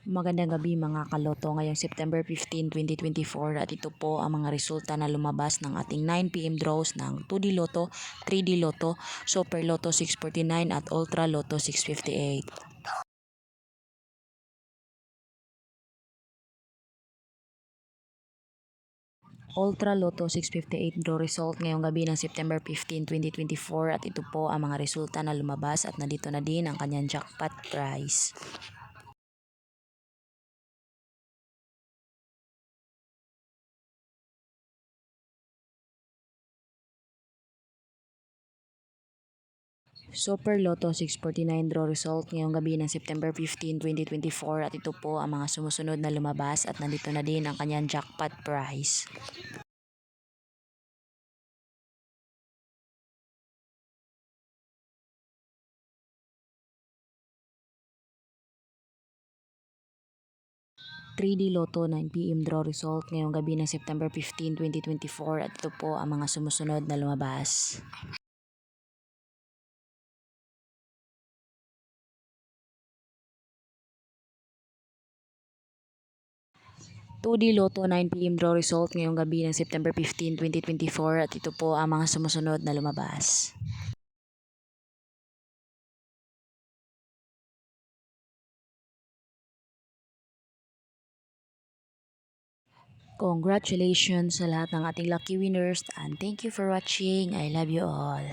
Magandang gabi mga kaloto ngayong September 15, 2024 at ito po ang mga resulta na lumabas ng ating 9 PM draws ng 2D Lotto, 3D Lotto, Super Lotto 649 at Ultra Lotto 658. Ultra Lotto 658 draw result ngayong gabi ng September 15, 2024 at ito po ang mga resulta na lumabas at nandito na din ang kanyang jackpot prize. Super Lotto 649 draw result ngayong gabi ng September 15, 2024 at ito po ang mga sumusunod na lumabas at nandito na din ang kanyang jackpot prize. (3D Lotto 9 PM draw result ngayong gabi ng September 15, 2024 at ito po ang mga sumusunod na lumabas. 2D Lotto 9 PM draw result ngayong gabi ng September 15, 2024 at ito po ang mga sumusunod na lumabas. 'Congratulations sa lahat ng ating lucky winners and thank you for watching. I love you all.